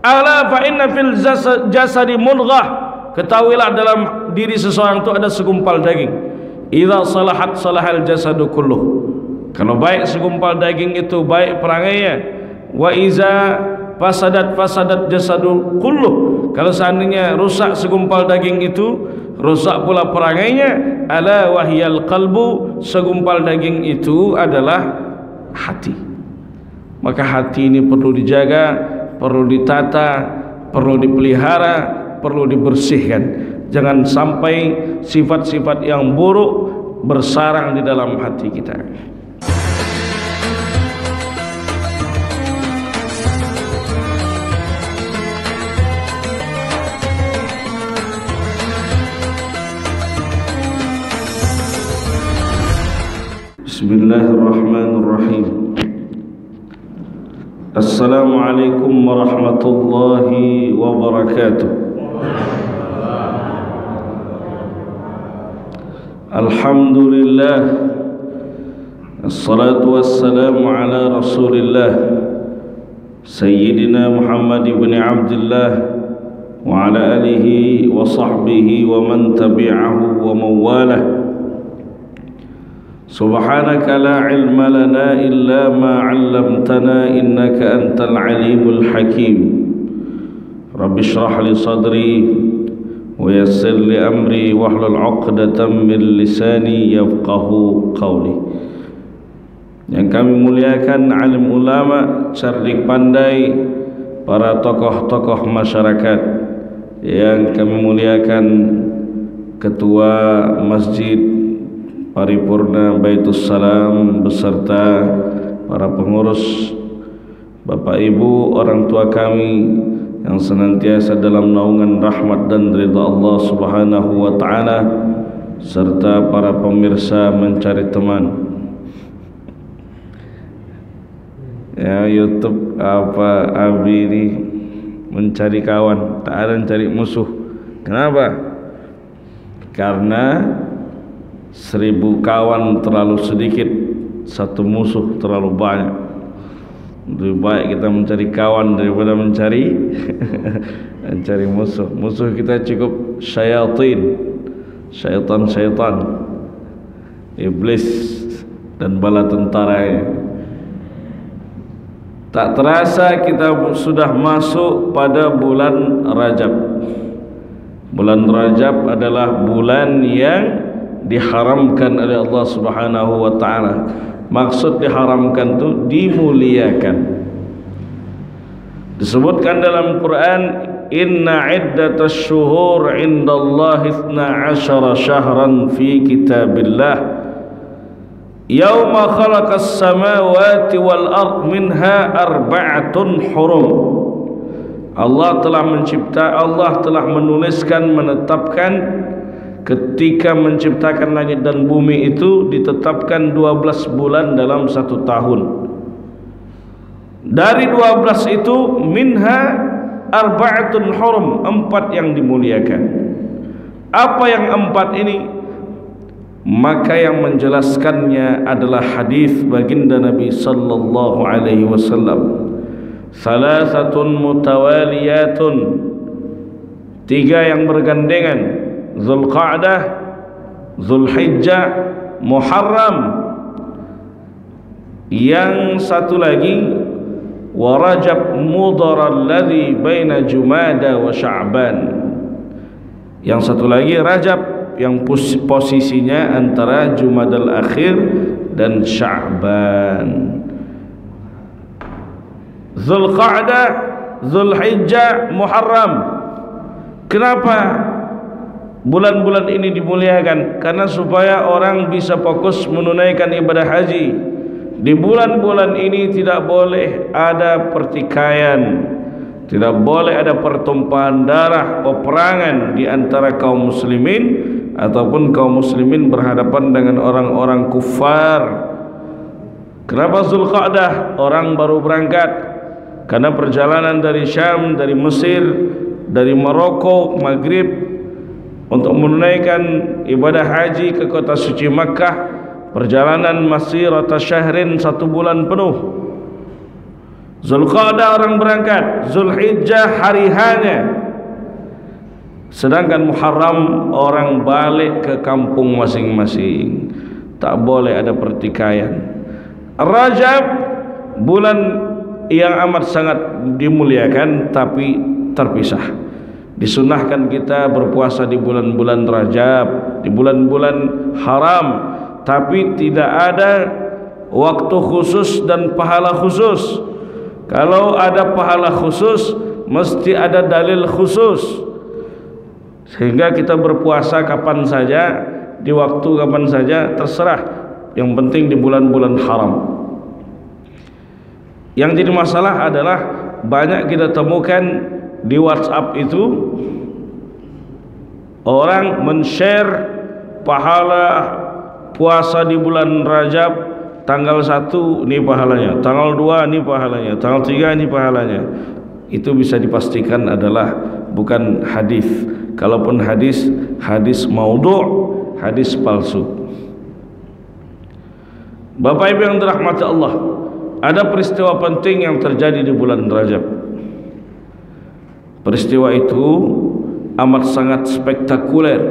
Ala fa inna fil jasadi mudghah, ketahuilah dalam diri seseorang itu ada segumpal daging. Idza salahat salahal jasadu kulluh, kalau baik segumpal daging itu baik perangainya. Wa iza fasadat fasadat jasadu kulluh, kalau seandainya rusak segumpal daging itu rusak pula perangainya. Ala wahyal qalbu, segumpal daging itu adalah hati. Maka hati ini perlu dijaga, perlu ditata, perlu dipelihara, perlu dibersihkan. Jangan sampai sifat-sifat yang buruk bersarang di dalam hati kita. Bismillahirrahmanirrahim. Assalamualaikum warahmatullahi wabarakatuh. Alhamdulillah, assalatu wassalamu ala rasulillah Sayyidina Muhammad ibn Abdullah wa ala alihi wa sahbihi wa man tabi'ahu wa mawalah. Subhanaka la ilma lana illa ma 'allamtana innaka antal alimul hakim. Rabbi shrah li sadri wa yassir li amri wahlul 'uqdatam min lisani yafqahu qawli. Yang kami muliakan alim ulama, cerdik pandai, para tokoh-tokoh masyarakat. Yang kami muliakan ketua masjid Paripurna Baitus Salam beserta para pengurus, Bapak Ibu, orang tua kami yang senantiasa dalam naungan rahmat dan ridha Allah Subhanahu wa taala, serta para pemirsa Mencari Teman. Ya, YouTube apa Abi ini mencari kawan, tak ada mencari musuh. Kenapa? Karena 1000 kawan terlalu sedikit, satu musuh terlalu banyak. Lebih baik kita mencari kawan daripada mencari mencari musuh. Musuh kita cukup syayatin, syaitan, iblis dan bala tentaranya. Tak terasa kita sudah masuk pada bulan Rajab. Bulan Rajab adalah bulan yang diharamkan oleh Allah Subhanahu wa taala. Maksud diharamkan itu dimuliakan. Disebutkan dalam Quran, inna iddatasy syuhur indallahi 12 syahran fi kitabillah yauma khalaqas samawati wal ard minha arba'atun hurum. Allah telah menuliskan, menetapkan ketika menciptakan langit dan bumi itu ditetapkan 12 bulan dalam 1 tahun. Dari 12 itu minha arba'atun hurum, 4 yang dimuliakan. Apa yang 4 ini? Maka yang menjelaskannya adalah hadis baginda Nabi sallallahu alaihi wasallam. Salasatun mutawaliyatun, 3 yang bergandengan. Zulqa'dah, Zulhijjah, Muharram. Yang satu lagi wa Rajab Mudhar alladhi baina Jumada wa Sya'ban. Yang satu lagi Rajab yang posisinya antara Jumadal Akhir dan Sya'ban. Zulqa'dah, Zulhijjah, Muharram. Kenapa bulan-bulan ini dimuliakan? Karena supaya orang bisa fokus menunaikan ibadah haji. Di bulan-bulan ini tidak boleh ada pertikaian, tidak boleh ada pertumpahan darah, peperangan di antara kaum muslimin ataupun kaum muslimin berhadapan dengan orang-orang kufar. Kenapa Zulqa'dah? Orang baru berangkat. Karena perjalanan dari Syam, dari Mesir, dari Maroko, Maghrib, untuk menunaikan ibadah haji ke kota suci Makkah, perjalanan masirata syahrin, 1 bulan penuh. Zulqa'dah orang berangkat, Zulhijjah hari hanya, sedangkan Muharram orang balik ke kampung masing-masing. Tak boleh ada pertikaian. Rajab bulan yang amat sangat dimuliakan tapi terpisah. Disunahkan kita berpuasa di bulan-bulan Rajab, di bulan-bulan haram, tapi tidak ada waktu khusus dan pahala khusus. Kalau ada pahala khusus, mesti ada dalil khusus, sehingga kita berpuasa kapan saja, di waktu kapan saja, terserah. Yang penting di bulan-bulan haram. Yang jadi masalah adalah banyak kita temukan di WhatsApp itu orang men-share pahala puasa di bulan Rajab. Tanggal 1 ini pahalanya, tanggal 2 ini pahalanya, tanggal 3 ini pahalanya. Itu bisa dipastikan adalah bukan hadis. Kalaupun hadis, hadis maudhu', hadis palsu. Bapak Ibu yang dirahmati Allah, ada peristiwa penting yang terjadi di bulan Rajab. Peristiwa itu amat sangat spektakuler,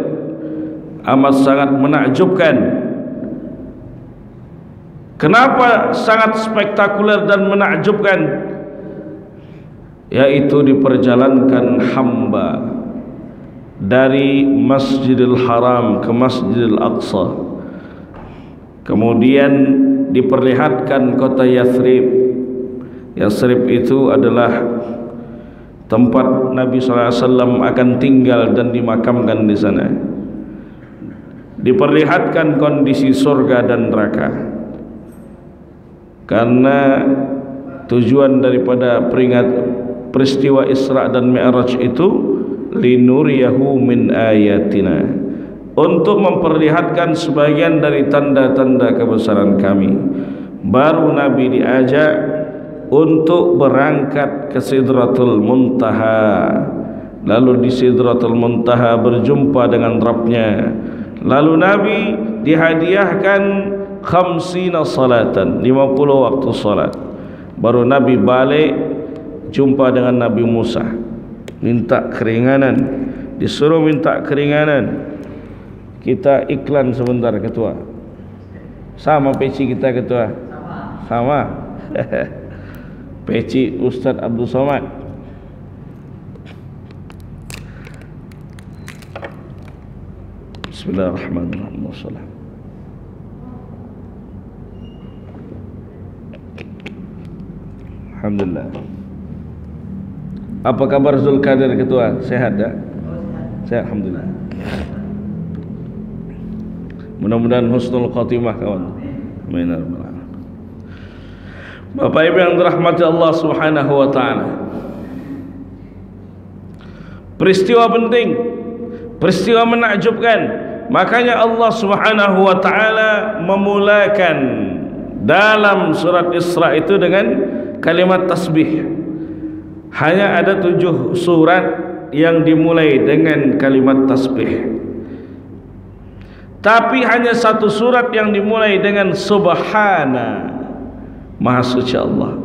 amat sangat menakjubkan. Kenapa sangat spektakuler dan menakjubkan? Yaitu diperjalankan hamba dari Masjidil Haram ke Masjidil Aqsa, kemudian diperlihatkan kota Yathrib. Yathrib itu adalah tempat Nabi SAW akan tinggal dan dimakamkan di sana. Diperlihatkan kondisi surga dan neraka. Karena tujuan daripada peristiwa Isra dan Mi'raj itu linuriyahu min ayatina, untuk memperlihatkan sebagian dari tanda-tanda kebesaran kami. Baru Nabi diajak untuk berangkat ke Sidratul Muntaha, lalu di Sidratul Muntaha berjumpa dengan Rabbnya. Lalu Nabi dihadiahkan 50 salatan, 50 waktu salat. Baru Nabi balik jumpa dengan Nabi Musa, minta keringanan, disuruh minta keringanan. Kita iklan sebentar ketua. Sama peci kita ketua. Sama. Peci Ustaz Abdul Somad. Bismillahirrahmanirrahim. Alhamdulillah. Apa kabar Zulkadir ketua? Sehat tak? Sehat, alhamdulillah. Mudah-mudahan husnul khatimah kawan. Amin. Bapak Ibu yang dirahmati Allah Subhanahu wa taala. Peristiwa penting, peristiwa menakjubkan. Makanya Allah Subhanahu wa taala memulakan dalam surat Isra itu dengan kalimat tasbih. Hanya ada 7 surat yang dimulai dengan kalimat tasbih, tapi hanya 1 surat yang dimulai dengan subhana. Maha suci Allah,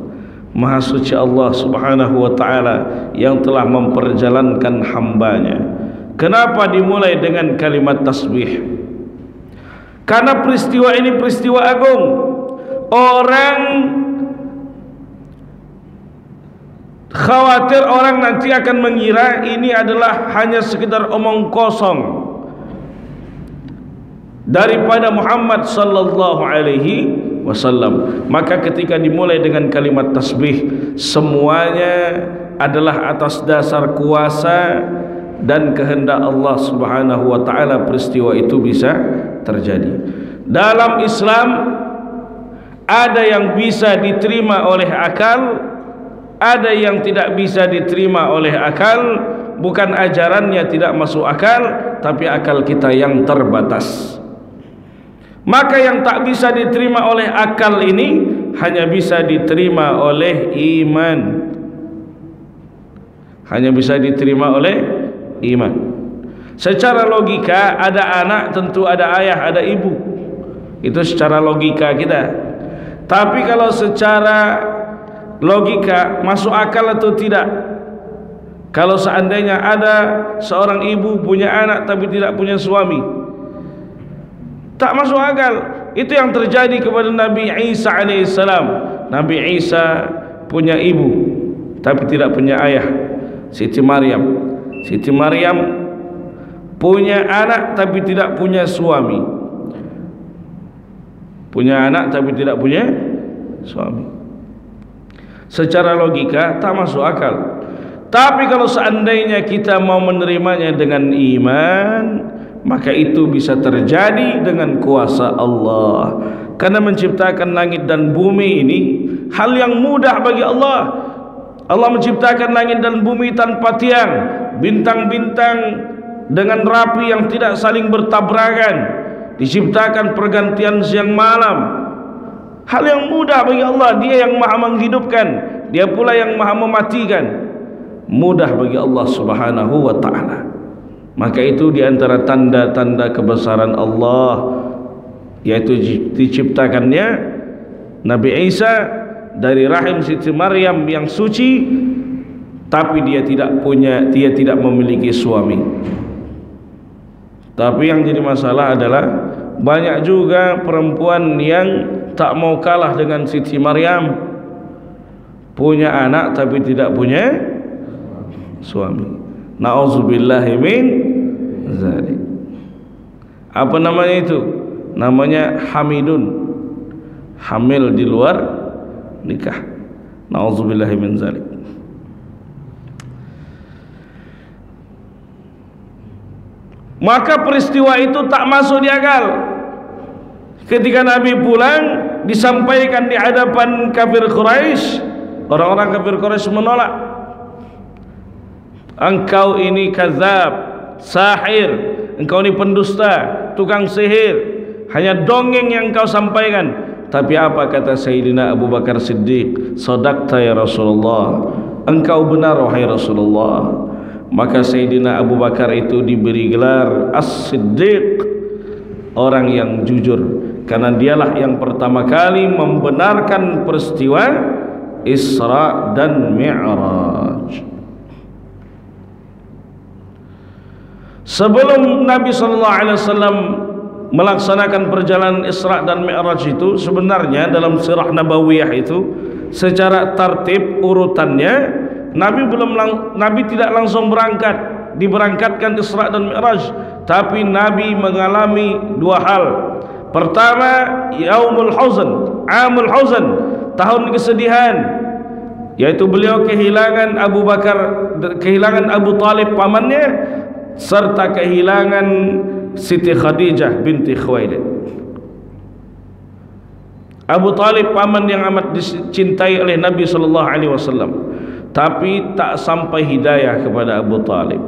maha suci Allah Subhanahu wa ta'ala yang telah memperjalankan hambanya. Kenapa dimulai dengan kalimat tasbih? Karena peristiwa ini peristiwa agung. Orang khawatir orang nanti akan mengira ini adalah hanya sekedar omong kosong daripada Muhammad sallallahu alaihi wasallam. Maka ketika dimulai dengan kalimat tasbih, semuanya adalah atas dasar kuasa dan kehendak Allah Subhanahu wa taala peristiwa itu bisa terjadi. Dalam Islam ada yang bisa diterima oleh akal, ada yang tidak bisa diterima oleh akal. Bukan ajarannya tidak masuk akal, tapi akal kita yang terbatas. Maka yang tak bisa diterima oleh akal ini hanya bisa diterima oleh iman. Hanya bisa diterima oleh iman. Secara logika, ada anak tentu ada ayah, ada ibu. Itu secara logika kita. Tapi kalau secara logika masuk akal atau tidak kalau seandainya ada seorang ibu punya anak tapi tidak punya suami? Tak masuk akal. Itu yang terjadi kepada Nabi Isa alaihissalam. Nabi Isa punya ibu tapi tidak punya ayah, Siti Maryam. Siti Maryam punya anak tapi tidak punya suami. Punya anak tapi tidak punya suami. Secara logika tak masuk akal. Tapi kalau seandainya kita mau menerimanya dengan iman, maka itu bisa terjadi dengan kuasa Allah. Karena menciptakan langit dan bumi ini hal yang mudah bagi Allah. Allah menciptakan langit dan bumi tanpa tiang, bintang-bintang dengan rapi yang tidak saling bertabrakan, diciptakan pergantian siang malam. Hal yang mudah bagi Allah. Dia yang maha menghidupkan, Dia pula yang maha mematikan. Mudah bagi Allah subhanahu wa ta'ala. Maka itu diantara tanda-tanda kebesaran Allah, yaitu diciptakannya Nabi Isa dari rahim Siti Maryam yang suci, tapi dia tidak memiliki suami. Tapi yang jadi masalah adalah banyak juga perempuan yang tak mau kalah dengan Siti Maryam, punya anak tapi tidak punya suami. Na'udzubillahi min zalik. Apa namanya itu? Namanya hamidun, hamil di luar nikah. Na'udzubillahi min zalik. Maka peristiwa itu tak masuk di akal. Ketika Nabi pulang, disampaikan di hadapan kafir Quraisy, orang-orang kafir Quraisy menolak. Engkau ini kadzab, sahir, engkau ini pendusta, tukang sihir, hanya dongeng yang engkau sampaikan. Tapi apa kata Sayyidina Abu Bakar Siddiq? Sadaqta ya Rasulullah, engkau benar wahai Rasulullah. Maka Sayyidina Abu Bakar itu diberi gelar As-Siddiq, orang yang jujur, karena dialah yang pertama kali membenarkan peristiwa Isra dan Mi'raj. Sebelum Nabi SAW melaksanakan perjalanan Isra dan Mi'raj itu, sebenarnya dalam sirah Nabawiyah itu secara tartib urutannya Nabi tidak langsung berangkat, diberangkatkan Isra dan Mi'raj, tapi Nabi mengalami dua hal. Pertama, Yaumul Huzn, Amul Huzn, tahun kesedihan, yaitu beliau kehilangan Abu Talib pamannya, serta kehilangan Siti Khadijah binti Khuwailid. Abu Talib paman yang amat dicintai oleh Nabi SAW, tapi tak sampai hidayah kepada Abu Talib.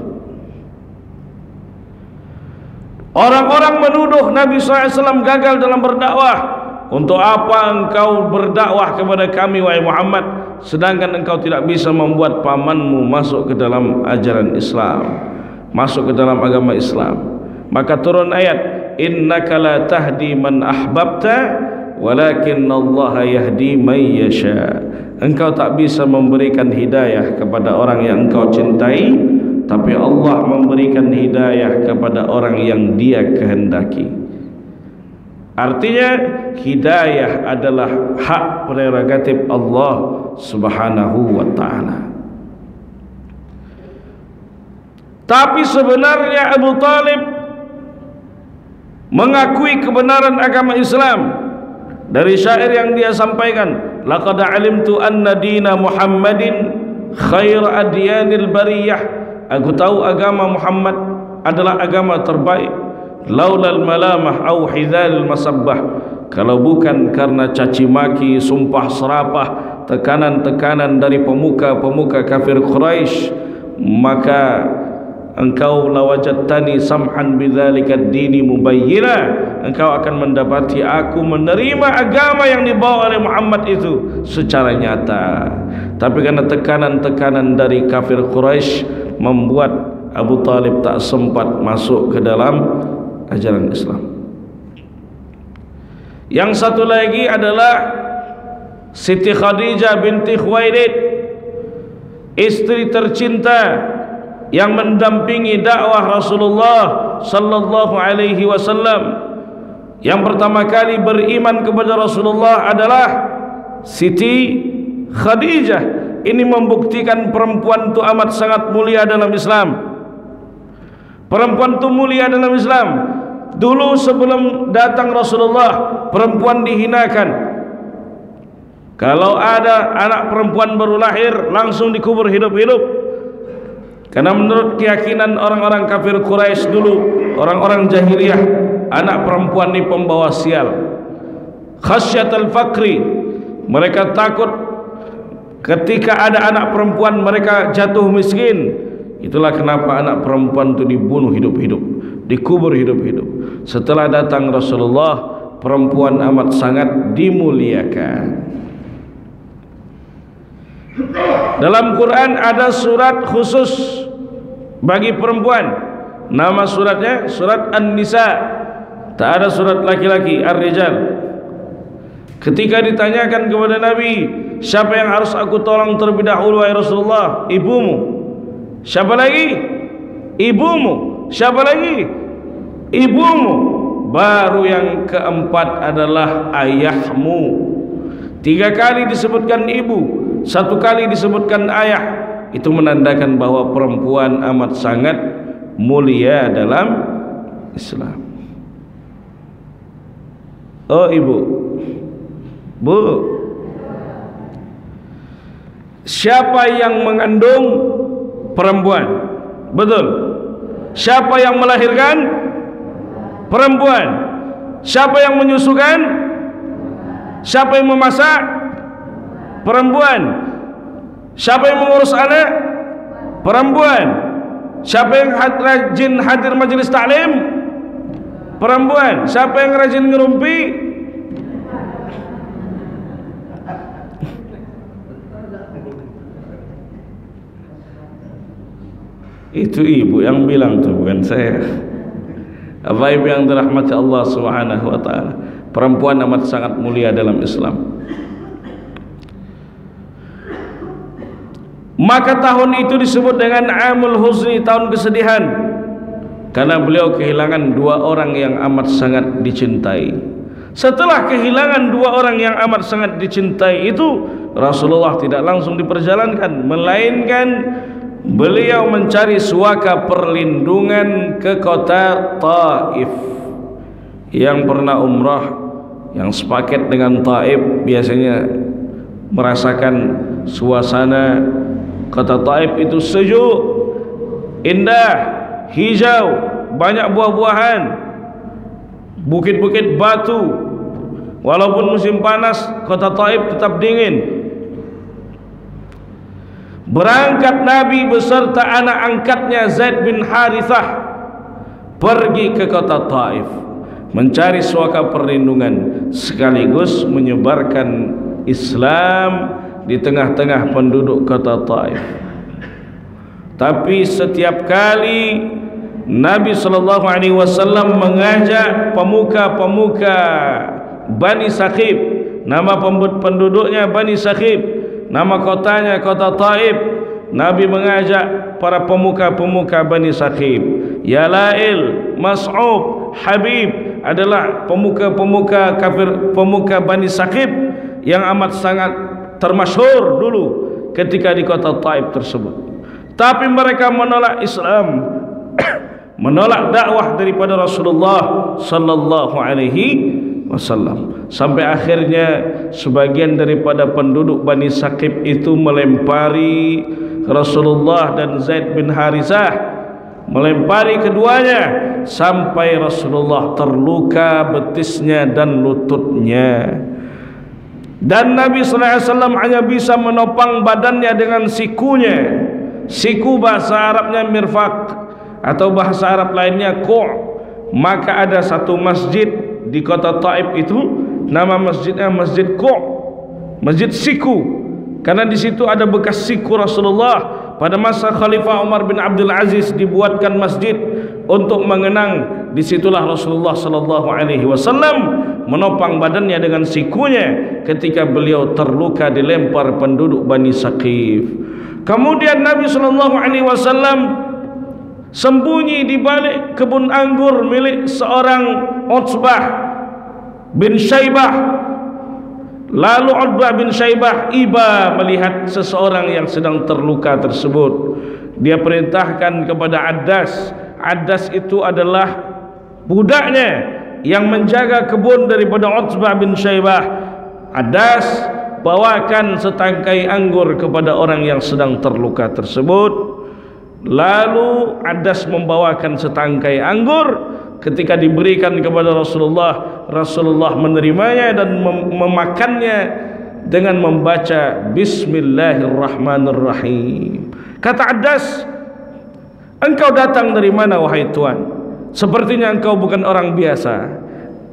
Orang-orang menuduh Nabi SAW gagal dalam berdakwah. Untuk apa engkau berdakwah kepada kami wahai Muhammad, sedangkan engkau tidak bisa membuat pamanmu masuk ke dalam ajaran Islam, masuk ke dalam agama Islam. Maka turun ayat, innaka la tahdi man ahbabta walakinnallaha yahdi man yasha. Engkau tak bisa memberikan hidayah kepada orang yang engkau cintai, tapi Allah memberikan hidayah kepada orang yang Dia kehendaki. Artinya hidayah adalah hak prerogatif Allah Subhanahu wa ta'ala. Tapi sebenarnya Abu Talib mengakui kebenaran agama Islam. Dari syair yang dia sampaikan, laqad alimtu anna dina Muhammadin khair adyanil bariyah. Aku tahu agama Muhammad adalah agama terbaik. Laulal malamah au hidhal masabbah, kalau bukan karena caci maki, sumpah serapah, tekanan-tekanan dari pemuka-pemuka kafir Quraisy, maka engkau lawajadtani samhan bidzalika ad-dini mubayyina, engkau akan mendapati aku menerima agama yang dibawa oleh Muhammad itu secara nyata. Tapi karena tekanan-tekanan dari kafir Quraisy membuat Abu Talib tak sempat masuk ke dalam ajaran Islam. Yang satu lagi adalah Siti Khadijah binti Khuwailid, istri tercinta yang mendampingi dakwah Rasulullah sallallahu alaihi wasallam. Yang pertama kali beriman kepada Rasulullah adalah Siti Khadijah. Ini membuktikan perempuan itu amat sangat mulia dalam Islam. Perempuan itu mulia dalam Islam. Dulu sebelum datang Rasulullah, perempuan dihinakan. Kalau ada anak perempuan baru lahir, langsung dikubur hidup-hidup. Karena menurut keyakinan orang-orang kafir Quraisy dulu, orang-orang jahiliyah, anak perempuan ini pembawa sial. Khasyatul fakri, mereka takut ketika ada anak perempuan mereka jatuh miskin. Itulah kenapa anak perempuan itu dibunuh hidup-hidup, dikubur hidup-hidup. Setelah datang Rasulullah, perempuan amat sangat dimuliakan. Dalam Quran ada surat khusus bagi perempuan. Nama suratnya surat An-Nisa. Tak ada surat laki-laki, Ar-Rijal. Ketika ditanyakan kepada Nabi, siapa yang harus aku tolong terlebih dahulu wahai Rasulullah? Ibumu. Siapa lagi? Ibumu. Siapa lagi? Ibumu. Baru yang keempat adalah ayahmu. 3 kali disebutkan ibu, 1 kali disebutkan ayah. Itu menandakan bahwa perempuan amat sangat mulia dalam Islam. Oh ibu, bu, siapa yang mengandung? Perempuan. Betul. Siapa yang melahirkan? Perempuan. Siapa yang menyusukan? Siapa yang memasak? Perempuan. Siapa yang mengurus anak? Perempuan. Siapa yang rajin hadir majelis taklim? Perempuan. Siapa yang rajin ngerumpi? Itu ibu yang bilang tuh, bukan saya. Apa ibu yang dirahmati Allah Subhanahu wa taala. Perempuan amat sangat mulia dalam Islam. Maka tahun itu disebut dengan Amul Huzni, tahun kesedihan, karena beliau kehilangan 2 orang yang amat sangat dicintai. Setelah kehilangan 2 orang yang amat sangat dicintai itu, Rasulullah tidak langsung diperjalankan, melainkan beliau mencari suaka perlindungan ke kota Taif. Yang pernah umrah, yang sepaket dengan Taif, biasanya merasakan suasana kota Taif itu sejuk, indah, hijau, banyak buah-buahan, bukit-bukit batu. Walaupun musim panas, kota Taif tetap dingin. Berangkat Nabi beserta anak angkatnya Zaid bin Harithah pergi ke kota Taif, mencari suaka perlindungan sekaligus menyebarkan Islam di tengah-tengah penduduk kota Taif. Tapi setiap kali Nabi SAW mengajak pemuka-pemuka Bani Saqif, nama penduduknya Bani Saqif, nama kotanya kota Taif, Nabi mengajak para pemuka-pemuka Bani Saqif. Ya Lail, Mas'ub, Habib adalah pemuka-pemuka kafir, pemuka Bani Saqif yang amat sangat termasyhur dulu ketika di kota Taif tersebut. Tapi mereka menolak Islam, menolak dakwah daripada Rasulullah sallallahu alaihi wasallam. Sampai akhirnya sebagian daripada penduduk Bani Saqif itu melempari Rasulullah dan Zaid bin Harithah, melempari keduanya sampai Rasulullah terluka betisnya dan lututnya. Dan Nabi SAW hanya bisa menopang badannya dengan sikunya. Siku bahasa Arabnya mirfaq, atau bahasa Arab lainnya ku'. Maka ada satu masjid di kota Taif itu, nama masjidnya Masjid Ku', Masjid Siku, karena di situ ada bekas siku Rasulullah. Pada masa Khalifah Umar bin Abdul Aziz dibuatkan masjid untuk mengenang. Disitulah Rasulullah sallallahu alaihi wasallam menopang badannya dengan sikunya ketika beliau terluka dilempar penduduk Bani Saqif. Kemudian Nabi SAW sembunyi di balik kebun anggur milik seorang Utbah bin Syaibah. Lalu Utbah bin Syaibah iba melihat seseorang yang sedang terluka tersebut. Dia perintahkan kepada Addas. Addas itu adalah budaknya yang menjaga kebun daripada Utbah bin Syaibah. Addas, bawakan setangkai anggur kepada orang yang sedang terluka tersebut. Lalu Addas membawakan setangkai anggur. Ketika diberikan kepada Rasulullah, Rasulullah menerimanya dan memakannya dengan membaca Bismillahirrahmanirrahim. Kata Addas, engkau datang dari mana wahai Tuan? Sepertinya engkau bukan orang biasa.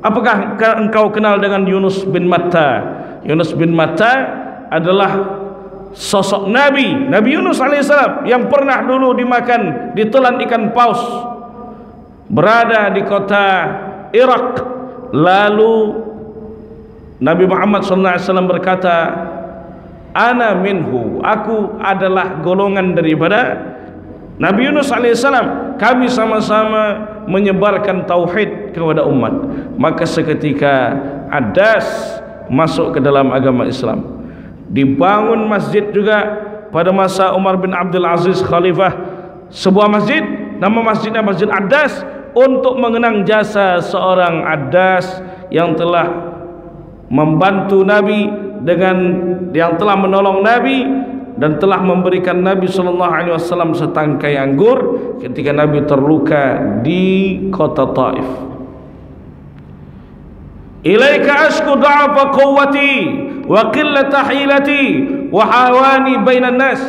Apakah engkau kenal dengan Yunus bin Matta? Yunus bin Matta adalah sosok Nabi Yunus alaihissalam yang pernah dulu dimakan, ditelan ikan paus, berada di kota Irak. Lalu Nabi Muhammad SAW berkata, ana minhu, aku adalah golongan daripada Nabi Yunus alaihissalam. Kami sama-sama menyebarkan tauhid kepada umat. Maka seketika Addas masuk ke dalam agama Islam. Dibangun masjid juga pada masa Umar bin Abdul Aziz Khalifah, sebuah masjid, nama masjidnya Masjid Addas, untuk mengenang jasa seorang Addas yang telah membantu Nabi, yang telah menolong Nabi dan telah memberikan Nabi SAW setangkai anggur ketika Nabi terluka di kota Taif. Ilaika ashku da'afa quwwati wa qillata hilati wa hawani bainan nas.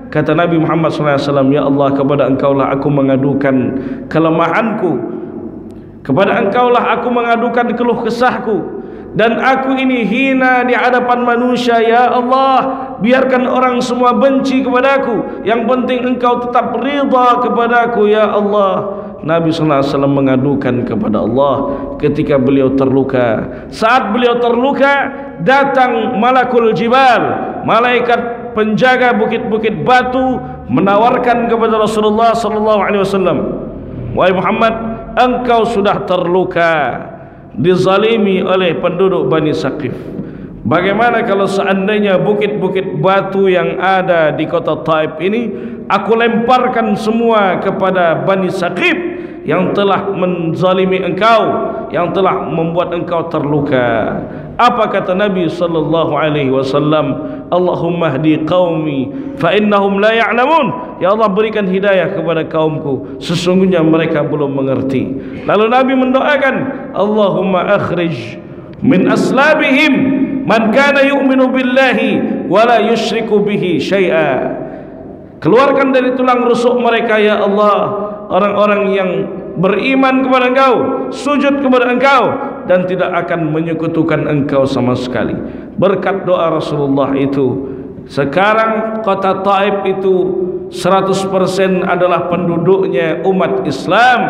Kata Nabi Muhammad SAW, ya Allah, kepada engkaulah aku mengadukan kelemahanku, kepada engkaulah aku mengadukan keluh kesahku, dan aku ini hina di hadapan manusia. Ya Allah, biarkan orang semua benci kepadaku, yang penting engkau tetap ridha kepadaku ya Allah. Nabi SAW mengadukan kepada Allah ketika beliau terluka. Saat beliau terluka, datang malakul jibal, malaikat penjaga bukit-bukit batu, menawarkan kepada Rasulullah SAW, wahai Muhammad, engkau sudah terluka, dizalimi oleh penduduk Bani Saqif. Bagaimana kalau seandainya bukit-bukit batu yang ada di kota Taif ini aku lemparkan semua kepada Bani Saqif yang telah menzalimi engkau, yang telah membuat engkau terluka. Apa kata Nabi SAW? Allahumma hdi qaumi fa innahum la ya'lamun. Ya Allah, berikan hidayah kepada kaumku, sesungguhnya mereka belum mengerti. Lalu Nabi mendoakan, Allahumma akhrij min aslabihim man kana yu'minu billahi wa la yushriku bihi syai'a. Keluarkan dari tulang rusuk mereka ya Allah orang-orang yang beriman kepada engkau, sujud kepada engkau, dan tidak akan menyekutukan engkau sama sekali. Berkat doa Rasulullah itu, sekarang kota Taif itu 100% adalah penduduknya umat Islam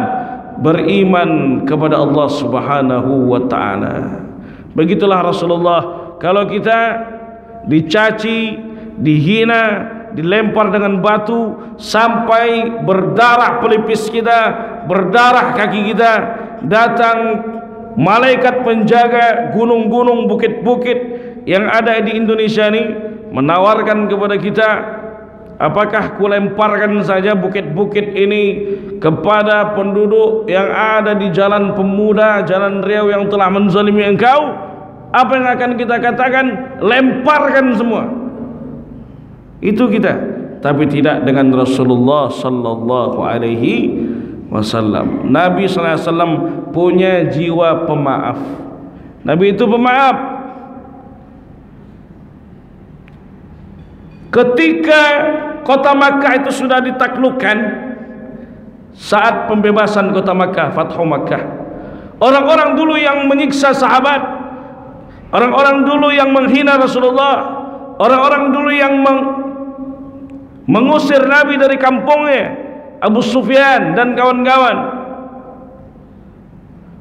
beriman kepada Allah Subhanahu wa ta'ala. Begitulah Rasulullah. Kalau kita dicaci, dihina, dilempar dengan batu sampai berdarah pelipis kita, berdarah kaki kita, datang malaikat penjaga gunung-gunung, bukit-bukit yang ada di Indonesia ini, menawarkan kepada kita, apakah kulemparkan saja bukit-bukit ini kepada penduduk yang ada di Jalan Pemuda, Jalan Riau yang telah menzalimi engkau? Apa yang akan kita katakan? Lemparkan semua. Itu kita. Tapi tidak dengan Rasulullah sallallahu alaihi wasallam. Nabi sallallahu alaihi wasallam punya jiwa pemaaf. Nabi itu pemaaf. Ketika kota Makkah itu sudah ditaklukkan, saat pembebasan kota Makkah, Fathu Makkah, orang-orang dulu yang menyiksa sahabat, orang-orang dulu yang menghina Rasulullah, orang-orang dulu yang mengusir Nabi dari kampungnya, Abu Sufyan dan kawan-kawan,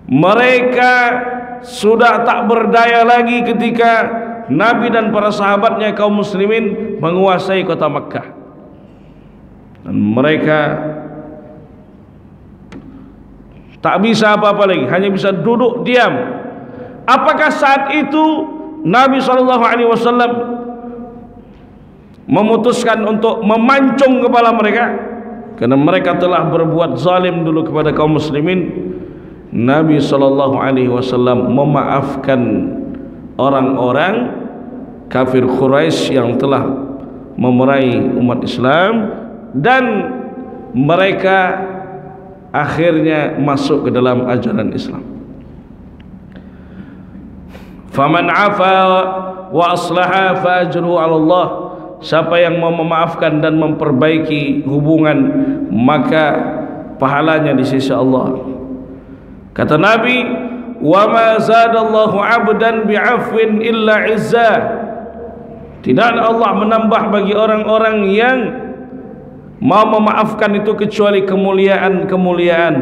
Mereka sudah tak berdaya lagi ketika Nabi dan para sahabatnya kaum muslimin menguasai kota Makkah. Dan mereka tak bisa apa-apa lagi, hanya bisa duduk diam. Apakah saat itu Nabi SAW memutuskan untuk memancung kepala mereka? Karena mereka telah berbuat zalim dulu kepada kaum muslimin. Nabi SAW memaafkan orang-orang kafir Quraisy yang telah memerangi umat Islam, dan mereka akhirnya masuk ke dalam ajaran Islam. Faman afa wa aslaha fa ajruhu 'ala Allah. Siapa yang mau memaafkan dan memperbaiki hubungan, maka pahalanya di sisi Allah. Kata Nabi, wa ma zadallahu 'abdan bi'afwin illa 'izza. Tidaklah Allah menambah bagi orang-orang yang mau memaafkan itu kecuali kemuliaan-kemuliaan.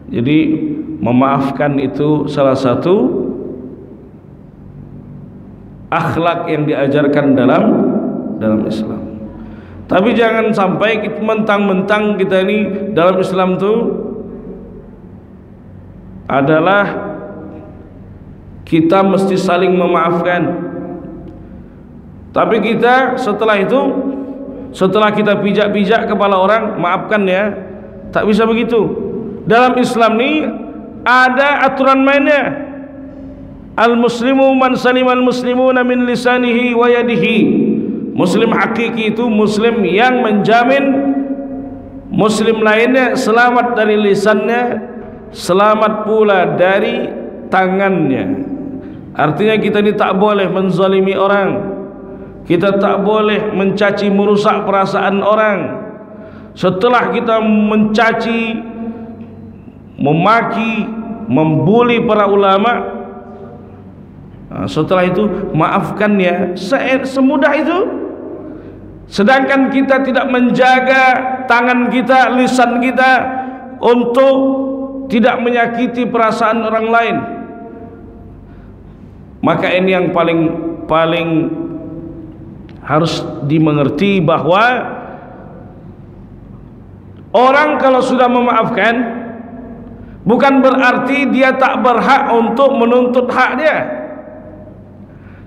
Jadi memaafkan itu salah satu akhlak yang diajarkan dalam Islam. Tapi jangan sampai mentang-mentang kita ini dalam Islam itu adalah kita mesti saling memaafkan. Tapi kita setelah kita pijak-pijak kepala orang, maafkan ya, tak bisa begitu. Dalam Islam ini ada aturan mainnya. Al-muslimu man salimal muslimuna min lisanihi wa yadihi. Muslim hakiki itu muslim yang menjamin muslim lainnya selamat dari lisannya, selamat pula dari tangannya. Artinya kita ini tak boleh menzalimi orang, kita tak boleh mencaci merusak perasaan orang. Setelah kita mencaci, memaki, membuli para ulama, setelah itu maafkan ya, semudah itu. Sedangkan kita tidak menjaga tangan kita, lisan kita untuk tidak menyakiti perasaan orang lain. Maka ini yang paling harus dimengerti, bahwa orang kalau sudah memaafkan bukan berarti dia tak berhak untuk menuntut hak dia.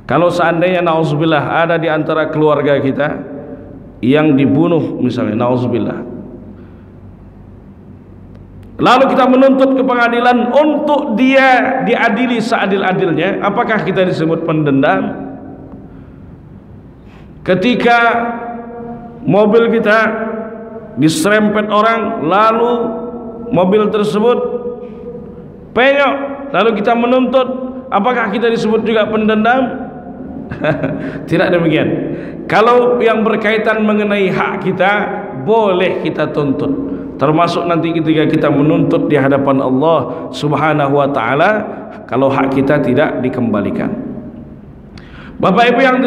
Kalau seandainya na'udzubillah ada di antara keluarga kita yang dibunuh misalnya, na'udzubillah, lalu kita menuntut ke pengadilan untuk dia diadili seadil-adilnya, apakah kita disebut pendendam? Ketika mobil kita diserempet orang, lalu mobil tersebut penyok, lalu kita menuntut, apakah kita disebut juga pendendam? Tidak demikian. Kalau yang berkaitan mengenai hak kita, boleh kita tuntut, termasuk nanti ketika kita menuntut di hadapan Allah Subhanahu wa ta'ala, kalau hak kita tidak dikembalikan. Bapak Ibu yang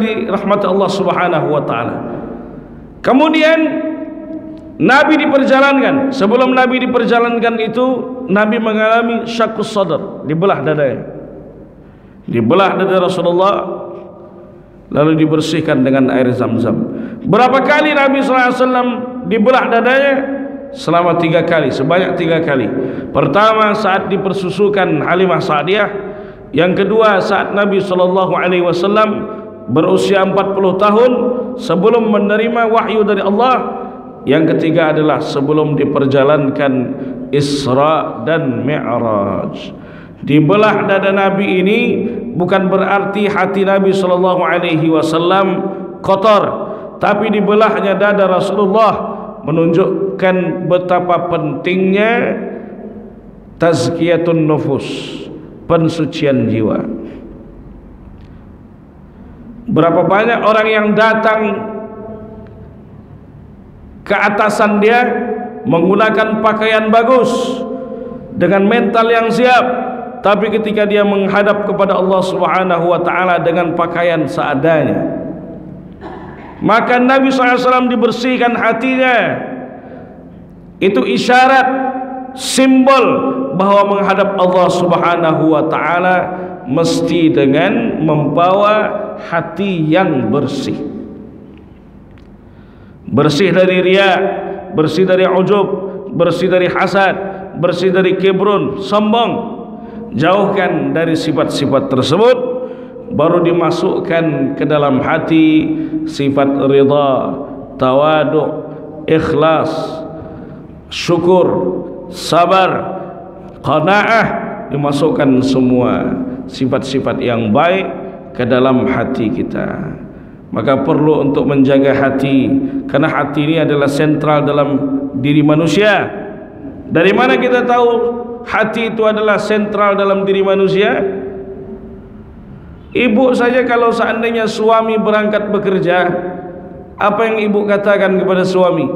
dirahmati Allah Subhanahu wa ta'ala, kemudian Nabi diperjalankan. Sebelum Nabi diperjalankan itu, Nabi mengalami syakkus sadar, dibelah dadanya. Dibelah dada Rasulullah, lalu dibersihkan dengan air Zam-Zam. Berapa kali Nabi SAW dibelah dadanya? Selama 3 kali, sebanyak 3 kali. Pertama saat dipersusukan Halimah Sa'diyah, yang kedua saat Nabi SAW berusia 40 tahun sebelum menerima wahyu dari Allah, yang ketiga adalah sebelum diperjalankan Isra dan Mi'raj. Dibelah dada Nabi ini bukan berarti hati Nabi SAW kotor, tapi dibelahnya dada Rasulullah menunjukkan betapa pentingnya tazkiyatun nufus, pensucian jiwa. Berapa banyak orang yang datang ke atasan dia menggunakan pakaian bagus dengan mental yang siap, tapi ketika dia menghadap kepada Allah Subhanahu wa ta'ala dengan pakaian seadanya, maka Nabi SAW dibersihkan hatinya. Itu isyarat, simbol bahwa menghadap Allah Subhanahu wa taala mesti dengan membawa hati yang bersih. Bersih dari riya, bersih dari ujub, bersih dari hasad, bersih dari kibrun, sombong. Jauhkan dari sifat-sifat tersebut, baru dimasukkan ke dalam hati sifat ridha, tawadu', ikhlas, syukur, sabar, qanaah, dimasukkan semua sifat-sifat yang baik ke dalam hati kita. Maka perlu untuk menjaga hati, karena hati ini adalah sentral dalam diri manusia. Dari mana kita tahu hati itu adalah sentral dalam diri manusia? Ibu saja kalau seandainya suami berangkat bekerja, apa yang ibu katakan kepada suami?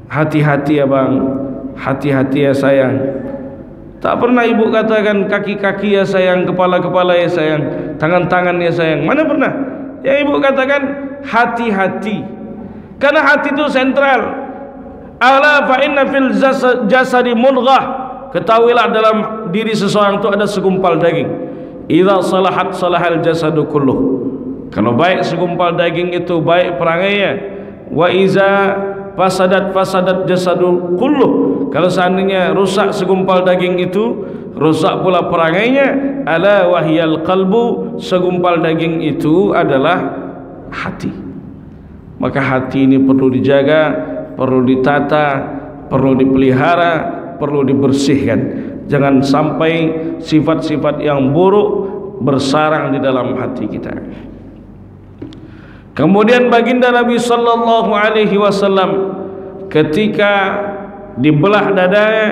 Hati-hati ya bang, hati-hati ya sayang. Tak pernah ibu katakan kaki-kaki ya sayang, kepala-kepala ya sayang, tangan-tangan ya sayang. Mana pernah? Ya ibu katakan hati-hati. Karena hati itu sentral. Ala fa inna fil jasadi mudghah. Ketahuilah dalam diri seseorang itu ada segumpal daging. Idza salahat salahal jasadu kulluh. Kalau baik segumpal daging itu baik perangainya. Wa iza fasadat fasadat jasadu kulluh. Kalau seandainya rusak segumpal daging itu, rusak pula perangainya. Ala wahyal qalbu, segumpal daging itu adalah hati. Maka hati ini perlu dijaga, perlu ditata, perlu dipelihara, perlu dibersihkan. Jangan sampai sifat-sifat yang buruk bersarang di dalam hati kita. Kemudian baginda Nabi sallallahu alaihi wasallam ketika dibelah dadanya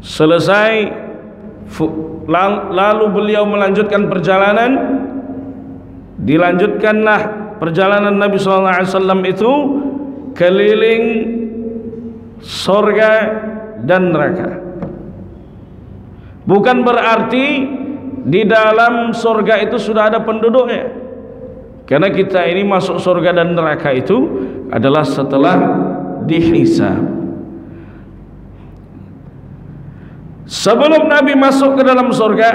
selesai, lalu beliau melanjutkan perjalanan. Dilanjutkanlah perjalanan Nabi sallallahu alaihi wasallam itu keliling surga dan neraka. Bukan berarti di dalam surga itu sudah ada penduduknya, karena kita ini masuk surga dan neraka itu adalah setelah dihisab. Sebelum Nabi masuk ke dalam surga,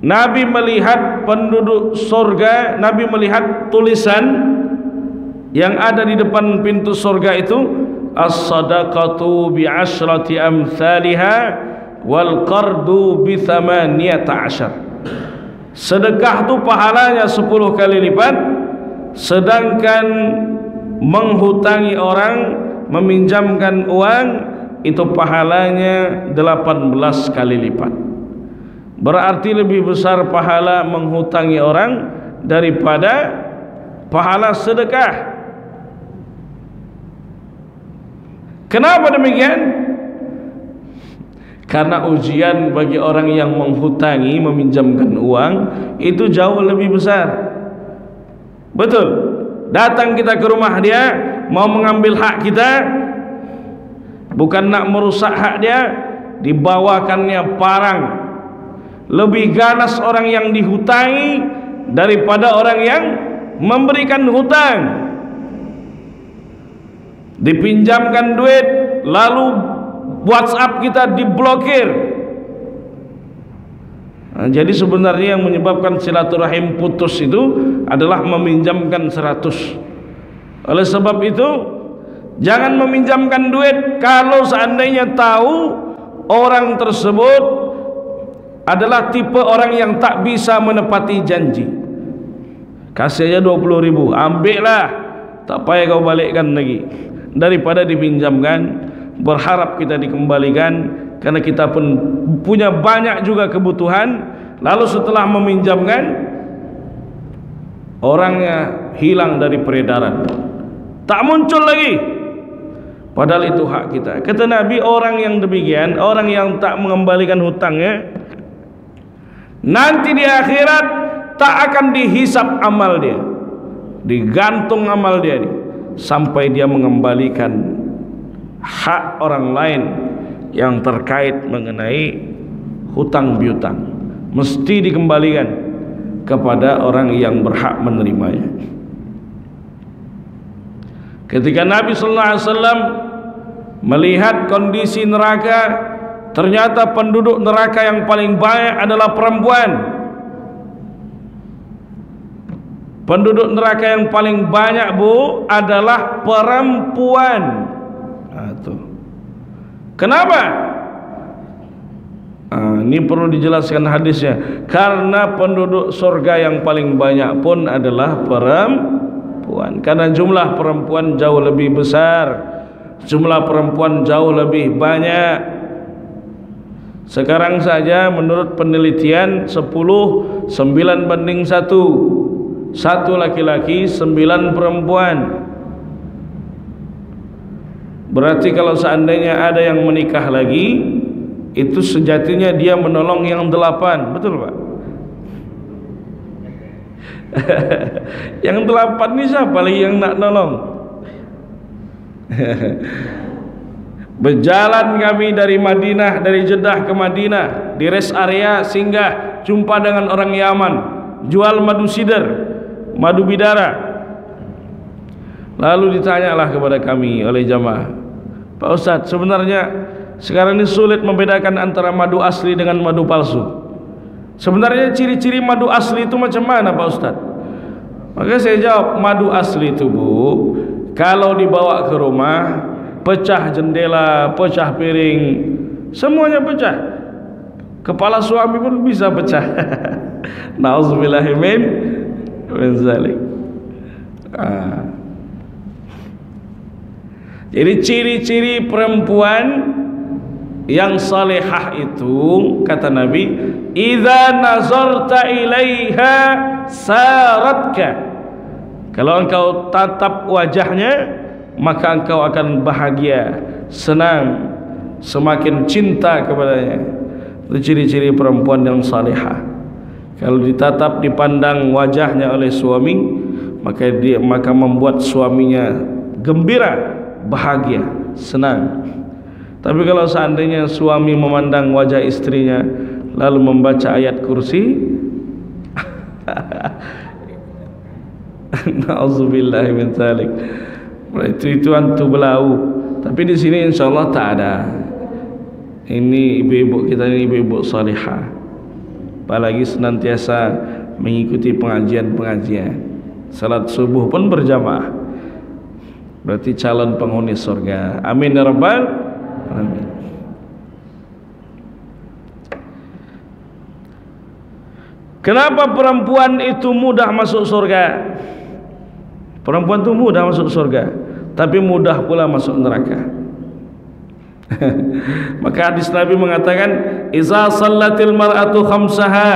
Nabi melihat penduduk surga. Nabi melihat tulisan yang ada di depan pintu surga itu, as-sadaqatu bi asyrati amsalha wal qardu bi thamaniyata asyar. Sedekah itu pahalanya 10 kali lipat, sedangkan menghutangi orang, meminjamkan uang itu pahalanya 18 kali lipat. Berarti lebih besar pahala menghutangi orang daripada pahala sedekah. Kenapa demikian? Karena ujian bagi orang yang menghutangi, meminjamkan uang itu jauh lebih besar. Betul. Datang kita ke rumah dia, mau mengambil hak kita, bukan nak merusak hak dia, dibawakannya parang. Lebih ganas orang yang dihutangi daripada orang yang memberikan hutang. Dipinjamkan duit, lalu WhatsApp kita diblokir. Nah, jadi sebenarnya yang menyebabkan silaturahim putus itu adalah meminjamkan 100. Oleh sebab itu, jangan meminjamkan duit kalau seandainya tahu orang tersebut adalah tipe orang yang tak bisa menepati janji. Kasih aja 20.000, ambillah, tak payah kau balikkan lagi, daripada dipinjamkan berharap kita dikembalikan, karena kita pun punya banyak juga kebutuhan, lalu setelah meminjamkan orangnya hilang dari peredaran, tak muncul lagi, padahal itu hak kita. Kata Nabi, orang yang demikian, orang yang tak mengembalikan hutangnya, nanti di akhirat tak akan dihisap amal dia, digantung amal dia ini, sampai dia mengembalikan hak orang lain yang terkait mengenai hutang piutang, mesti dikembalikan kepada orang yang berhak menerimanya. Ketika Nabi sallallahu alaihi wasallam melihat kondisi neraka, ternyata penduduk neraka yang paling banyak adalah perempuan. Penduduk neraka yang paling banyak, Bu, adalah perempuan. Kenapa? Ini perlu dijelaskan hadisnya. Karena penduduk surga yang paling banyak pun adalah perempuan. Karena jumlah perempuan jauh lebih besar, jumlah perempuan jauh lebih banyak. Sekarang saja menurut penelitian 10, 9 banding 1. 1 laki-laki, 9 perempuan. Berarti kalau seandainya ada yang menikah lagi, itu sejatinya dia menolong yang 8. Betul, Pak? Yang 8 ini siapa lagi yang nak nolong? Berjalan kami dari Madinah, dari Jeddah ke Madinah, di rest area singgah, jumpa dengan orang Yaman, jual madu sidr, madu bidara. Lalu ditanyalah kepada kami oleh jamaah, Pak Ustadz, sebenarnya sekarang ini sulit membedakan antara madu asli dengan madu palsu. Sebenarnya ciri-ciri madu asli itu macam mana, Pak Ustadz? Maka saya jawab, madu asli itu, Bu, kalau dibawa ke rumah, pecah jendela, pecah piring, semuanya pecah. Kepala suami pun bisa pecah. Nauzubillahi min zalik. Jadi ciri-ciri perempuan yang salihah itu, kata Nabi, idza nazarta ilaiha saratka. Kalau engkau tatap wajahnya, maka engkau akan bahagia, senang, semakin cinta kepadanya. Itu ciri-ciri perempuan yang salihah. Kalau ditatap, dipandang wajahnya oleh suami, maka membuat suaminya gembira, bahagia, senang. Tapi kalau seandainya suami memandang wajah istrinya lalu membaca ayat kursi, na'udzubillahi min dzalik, itu antu belau. Tapi di sini insyaallah tak ada. Ini ibu-ibu kita, ini ibu-ibu salihah, apalagi senantiasa mengikuti pengajian-pengajian. Salat subuh pun berjamaah, berarti calon penghuni surga. Amin ya rabbal alamin. Kenapa perempuan itu mudah masuk surga? Perempuan itu mudah masuk surga, tapi mudah pula masuk neraka. Maka hadis Nabi mengatakan, iza sallatil mar'atu khamsaha,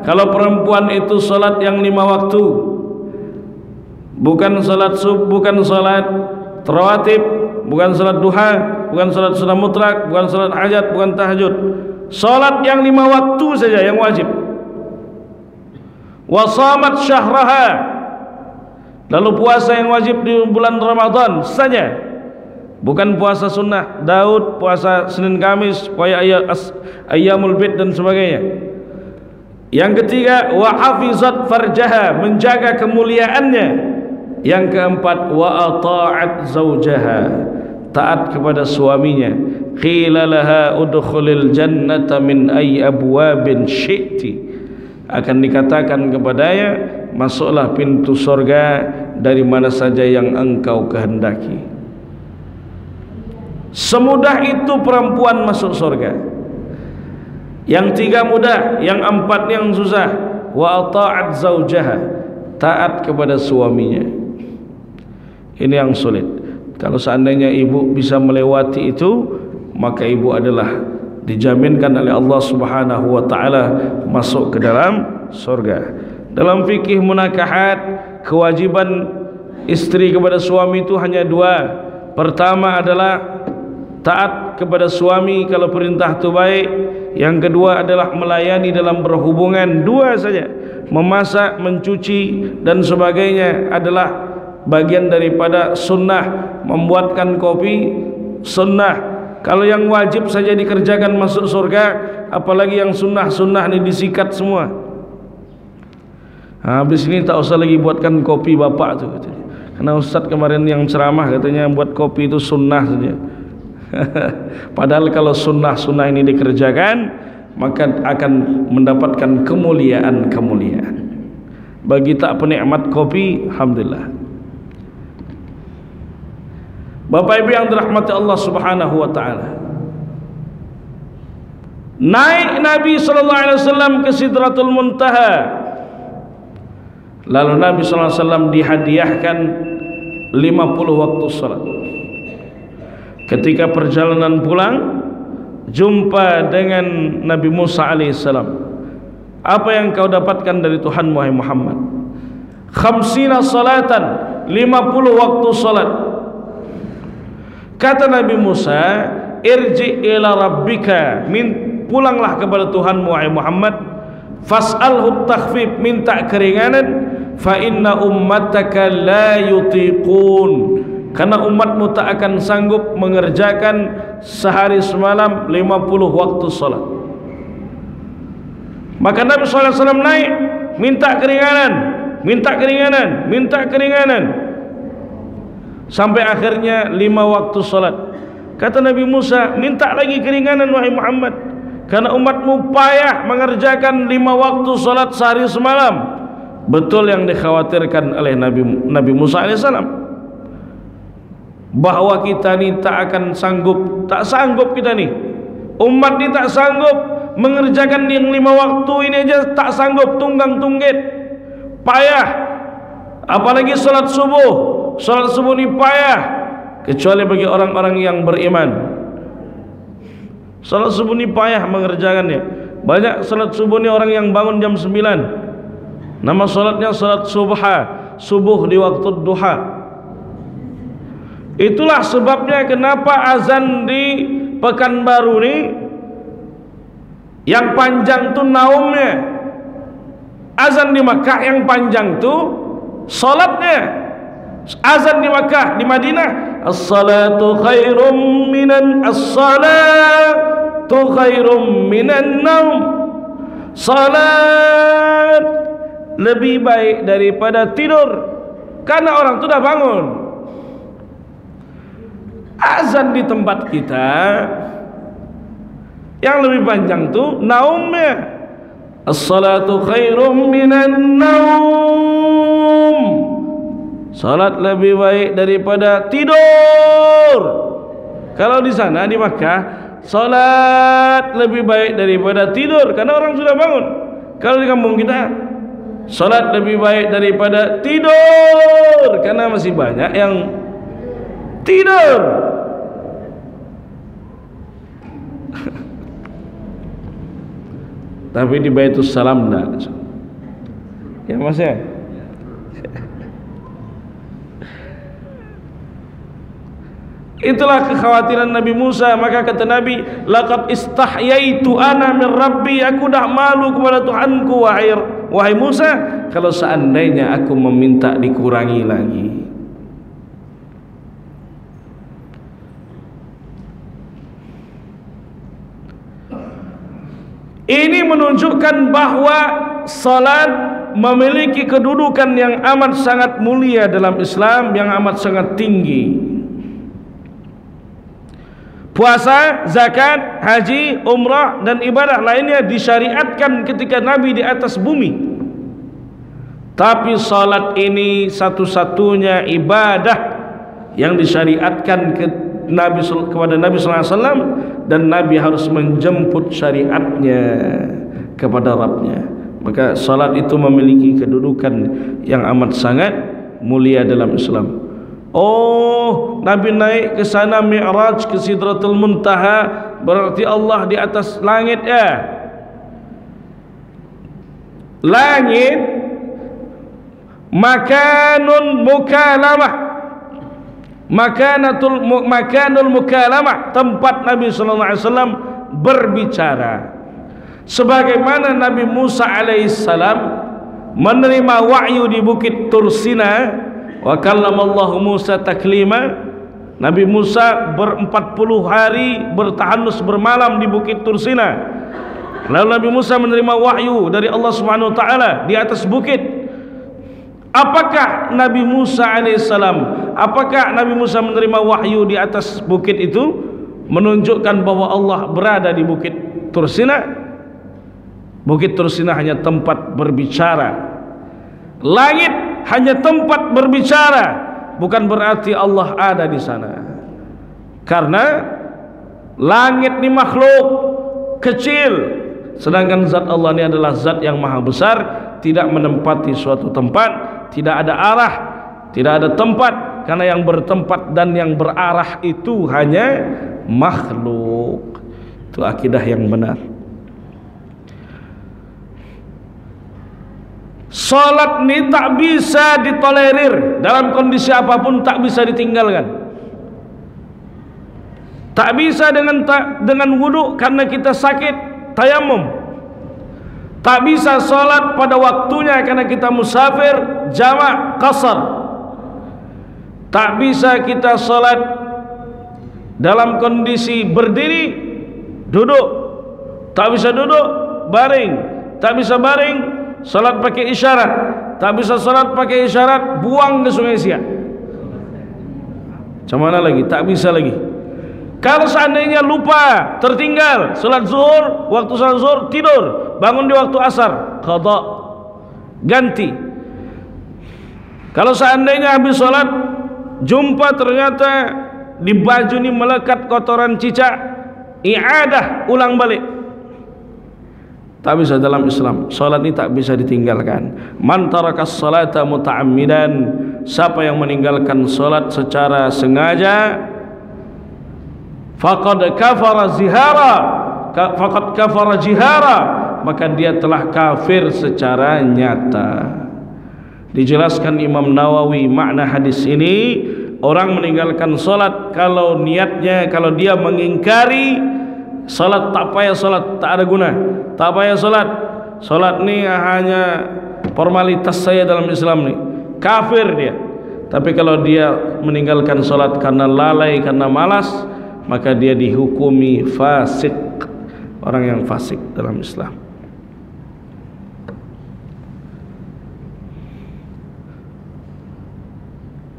kalau perempuan itu salat yang 5 waktu, bukan salat subuh, bukan salat rawatib, bukan salat duha, bukan salat sunnah mutlak, bukan salat hajat, bukan tahajud, salat yang 5 waktu saja yang wajib. Wa shamat syahraha, lalu puasa yang wajib di bulan Ramadan saja, bukan puasa sunnah Daud, puasa Senin Kamis, puasa Ayyamul Bid dan sebagainya. Yang ketiga, wa hafizat farjaha, menjaga kemuliaannya. Yang keempat, wa ata'at zaujaha, taat kepada suaminya. Qila laha udkhulil jannata min ayyi abwabin syi'ti, akan dikatakan kepadanya, masuklah pintu surga dari mana saja yang engkau kehendaki. Semudah itu perempuan masuk surga. Yang 3 mudah, yang 4 yang susah. Wa ata'at zaujaha, taat kepada suaminya. Ini yang sulit. Kalau seandainya ibu bisa melewati itu, maka ibu adalah dijaminkan oleh Allah Subhanahu wa taala masuk ke dalam surga. Dalam fikih munakahat, kewajiban istri kepada suami itu hanya 2. Pertama adalah taat kepada suami kalau perintah itu baik. Yang kedua adalah melayani dalam berhubungan. 2 saja. Memasak, mencuci dan sebagainya adalah bagian daripada sunnah. Membuatkan kopi sunnah. Kalau yang wajib saja dikerjakan masuk surga, apalagi yang sunnah-sunnah ini disikat semua. Habis ini tak usah lagi buatkan kopi bapak tu katanya. Karena Ustaz kemarin yang ceramah katanya buat kopi itu sunnah saja. Padahal kalau sunnah-sunnah ini dikerjakan, maka akan mendapatkan kemuliaan-kemuliaan. Bagi tak penikmat kopi, alhamdulillah. Bapak Ibu yang dirahmati Allah Subhanahu wa taala, naik Nabi sallallahu alaihi wasallam ke Sidratul Muntaha. Lalu Nabi sallallahu alaihi wasallam dihadiahkan 50 waktu salat. Ketika perjalanan pulang, jumpa dengan Nabi Musa alaihissalam. Apa yang kau dapatkan dari Tuhan wahai Muhammad? 50 salatan, 50 waktu salat. Kata Nabi Musa, irji ila rabbika, pulanglah kepada Tuhan wahai Muhammad, fas'alhu takhfif, minta keringanan, fa inna ummataka la yutiqun, karena umatmu tak akan sanggup mengerjakan sehari semalam 50 waktu salat. Maka Nabi SAW naik, minta keringanan, minta keringanan, minta keringanan, sampai akhirnya 5 waktu salat. Kata Nabi Musa, minta lagi keringanan wahai Muhammad, karena umatmu payah mengerjakan 5 waktu salat sehari semalam. Betul yang dikhawatirkan oleh Nabi Musa alaihissalam, bahwa kita ni tak akan sanggup, tak sanggup kita ni, umat ni tak sanggup mengerjakan yang 5 waktu ini aja, tak sanggup, tunggang tunggit, payah. Apalagi salat subuh. Salat subuh ni payah, kecuali bagi orang-orang yang beriman. Salat subuh ni payah mengerjakannya. Banyak salat subuh ni orang yang bangun jam 9. Nama salatnya salat subha, subuh di waktu duha. Itulah sebabnya kenapa azan di Pekanbaru ni yang panjang tu naumnya. Azan di Makkah yang panjang tu salatnya. Azan di Makkah, di Madinah, as-salatu khairum minan as-salatu khairum minan naum. Salat lebih baik daripada tidur, karena orang tu dah bangun. Azan di tempat kita yang lebih panjang tu naumnya. As-salatu khairum minan naum. Salat lebih baik daripada tidur. Kalau di sana di Makkah, salat lebih baik daripada tidur, karena orang sudah bangun. Kalau di kampung kita, salat lebih baik daripada tidur, karena masih banyak yang tidur. Tapi di Baitus Salam enggak. Ya Mas ya. Itulah kekhawatiran Nabi Musa. Maka kata Nabi, laqad istahyaitu ana min rabbi, aku dah malu kepada Tuhanku wahai Musa, kalau seandainya aku meminta dikurangi lagi. Ini menunjukkan bahwa salat memiliki kedudukan yang amat sangat mulia dalam Islam, yang amat sangat tinggi. Puasa, zakat, haji, umrah dan ibadah lainnya disyariatkan ketika Nabi di atas bumi. Tapi salat ini satu-satunya ibadah yang disyariatkan kepada Nabi SAW, dan Nabi harus menjemput syariatnya kepada Rabbnya. Maka salat itu memiliki kedudukan yang amat sangat mulia dalam Islam. Oh, Nabi naik ke sana Mi'raj ke Sidratul Muntaha, berarti Allah di atas langit ya. Langit makanun mukalamah, makanul mukalamah, tempat Nabi sallallahu alaihi wasallam berbicara. Sebagaimana Nabi Musa alaihissalam menerima wahyu di Bukit Tursina, wa kallamallahu Musa taklima. Nabi Musa 40 hari bertahanus bermalam di Bukit Tursina. Lalu Nabi Musa menerima wahyu dari Allah Subhanahu wa taala di atas bukit. Apakah Nabi Musa alaihissalam, apakah Nabi Musa menerima wahyu di atas bukit itu? menunjukkan bahwa Allah berada di Bukit Tursina. Bukit Tursina hanya tempat berbicara. Langit hanya tempat berbicara, bukan berarti Allah ada di sana. Karena langit ini makhluk kecil, sedangkan zat Allah ini adalah zat yang maha besar, tidak menempati suatu tempat, tidak ada arah, tidak ada tempat, karena yang bertempat dan yang berarah itu hanya makhluk. Itu akidah yang benar. Salat ini tak bisa ditolerir dalam kondisi apapun, tak bisa ditinggalkan. Tak bisa dengan wudu karena kita sakit, tayamum. Tak bisa salat pada waktunya karena kita musafir, jamak, qasar. Tak bisa kita salat dalam kondisi berdiri, duduk. Tak bisa duduk, baring. Tak bisa baring, salat pakai isyarat. Tak bisa salat pakai isyarat, buang ke Sungai Siak. Macam mana lagi? Tak bisa lagi. Kalau seandainya lupa, tertinggal salat zuhur, waktu salat zuhur tidur, bangun di waktu asar, qada, ganti. Kalau seandainya habis salat jumpa ternyata di baju ini melekat kotoran cicak, i'adah, ulang balik. Tak bisa dalam Islam. Salat ini tak bisa ditinggalkan. Man tarakas salata muta'ammidan, siapa yang meninggalkan salat secara sengaja, faqad kafara zihara, faqad kafara jihara, maka dia telah kafir secara nyata. Dijelaskan Imam Nawawi makna hadis ini, orang meninggalkan salat kalau niatnya, kalau dia mengingkari salat, tak payah salat, tak ada guna, tak payah salat. Salat ni hanya formalitas saya dalam Islam ni, kafir dia. Tapi kalau dia meninggalkan salat karena lalai, karena malas, maka dia dihukumi fasik, orang yang fasik dalam Islam.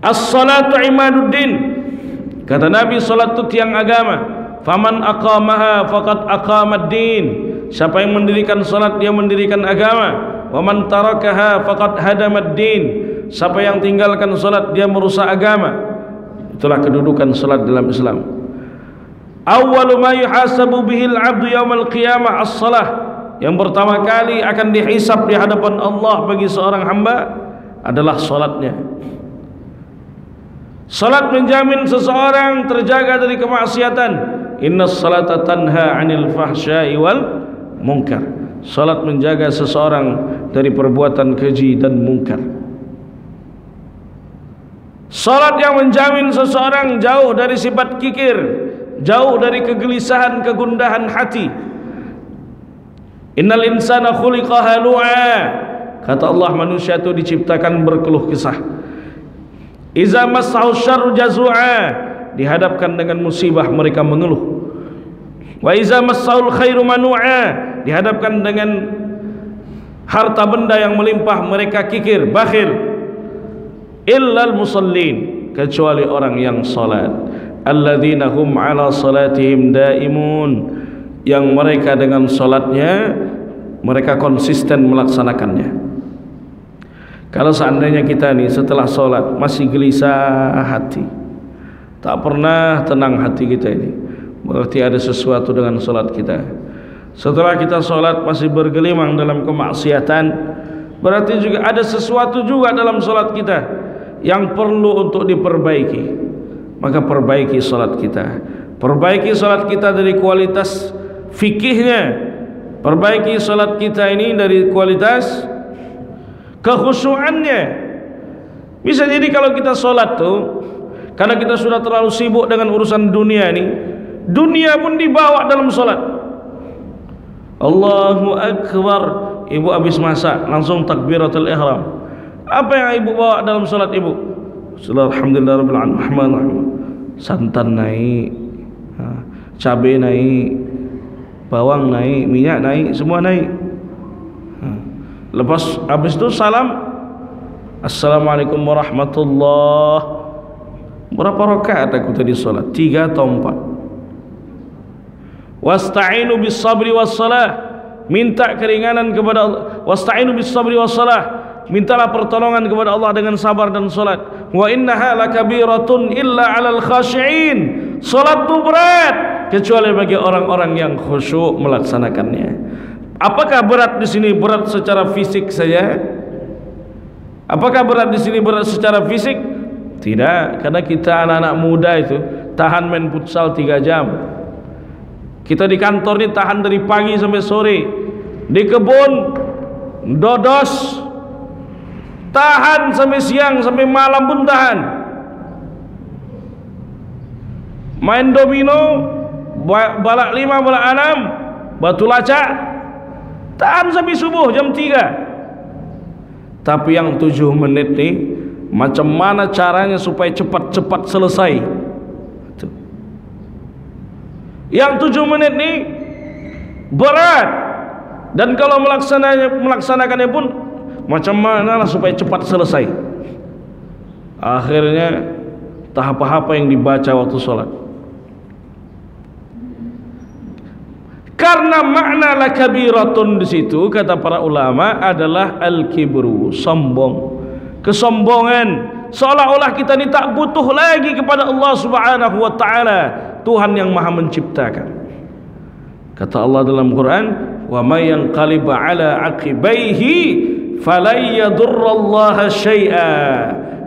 As-salatu imaduddin, kata Nabi, salat itu tiang agama. Faman aqamaha faqad aqamad-din, siapa yang mendirikan salat dia mendirikan agama. Wa man tarakaha faqad hadamad-din, siapa yang tinggalkan salat dia merusak agama. Itulah kedudukan salat dalam Islam. Awwalu ma yuhasabu bihil 'abdu yaumal qiyamah as-salah, yang pertama kali akan dihisab di hadapan Allah bagi seorang hamba adalah salatnya. Salat menjamin seseorang terjaga dari kemaksiatan. Innas salata tanha 'anil fahsya'i wal munkar. Salat menjaga seseorang dari perbuatan keji dan munkar. Salat yang menjamin seseorang jauh dari sifat kikir, jauh dari kegelisahan, kegundahan hati. Innal insana khuliqa halu'a, kata Allah, manusia itu diciptakan berkeluh kesah. Iza massahu syarru jazu'a, dihadapkan dengan musibah mereka mengeluh. Wa iza massahul khairu manu'a, dihadapkan dengan harta benda yang melimpah mereka kikir, bakhil. Illal musallin, kecuali orang yang salat. Alladzina hum ala salatihim daimun, yang mereka dengan salatnya mereka konsisten melaksanakannya. Kalau seandainya kita ni setelah solat masih gelisah hati, tak pernah tenang hati kita ini, berarti ada sesuatu dengan solat kita. Setelah kita solat masih bergelimang dalam kemaksiatan, berarti juga ada sesuatu juga dalam solat kita yang perlu untuk diperbaiki. Maka perbaiki solat kita. Perbaiki solat kita dari kualitas fikihnya. Perbaiki solat kita ini dari kualitas kekhusyuannya. Bisa jadi kalau kita solat tuh, karena kita sudah terlalu sibuk dengan urusan dunia ini, dunia pun dibawa dalam solat. Allahu Akbar, ibu habis masak langsung takbiratul ihram. Apa yang ibu bawa dalam solat ibu? Alhamdulillah rabbil alamin. Santan naik, cabai naik, bawang naik, minyak naik, semua naik. Lepas habis itu salam, assalamualaikum warahmatullah. Berapa rakaat aku tadi solat? 3 atau 4? Wasta'inu bis sabri was salah. Minta keringanan kepada Allah. Wasta'inu bis sabri was salah. Mintalah pertolongan kepada Allah dengan sabar dan solat. Wa innaha lakabiratun illa 'alal khashi'in. Solat itu berat kecuali bagi orang-orang yang khusyuk melaksanakannya. Apakah berat di sini berat secara fisik saja? Apakah berat di sini berat secara fisik? Tidak, karena kita anak-anak muda itu tahan main futsal 3 jam. Kita di kantor ini tahan dari pagi sampai sore. Di kebun dodos tahan sampai siang, sampai malam pun tahan. Main domino, balak 5, balak 6, batu lacak, tahan sampai subuh jam 3. Tapi yang 7 menit nih, macam mana caranya supaya cepat-cepat selesai? Yang 7 menit nih berat, dan kalau melaksanakannya pun macam mana lah supaya cepat selesai. Akhirnya tahap apa yang dibaca waktu sholat. Karena makna lakabiratun di situ kata para ulama adalah al-kibru, sombong, kesombongan, seolah-olah kita ini tak butuh lagi kepada Allah Subhanahu wa taala, Tuhan yang Maha menciptakan. Kata Allah dalam Quran, "Wa may yanqalib 'ala 'aqibaihi falan yadurrallaha syai'a."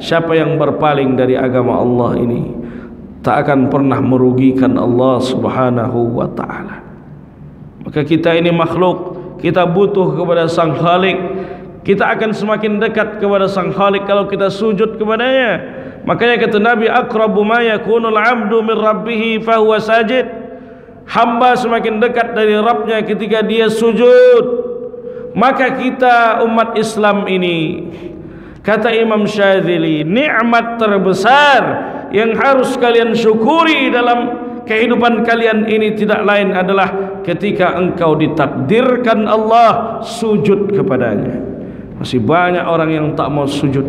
Siapa yang berpaling dari agama Allah ini tak akan pernah merugikan Allah Subhanahu wa taala. Maka kita ini makhluk, kita butuh kepada Sang Khalik. Kita akan semakin dekat kepada Sang Khalik kalau kita sujud kepadanya. Makanya kata Nabi, aqrabu ma yakunul 'abdu min rabbih fa huwa sajid. Hamba semakin dekat dari Rabbnya ketika dia sujud. Maka kita umat Islam ini, kata Imam Syadzili, nikmat terbesar yang harus kalian syukuri dalam kehidupan kalian ini tidak lain adalah ketika engkau ditakdirkan Allah sujud kepadanya. Masih banyak orang yang tak mau sujud,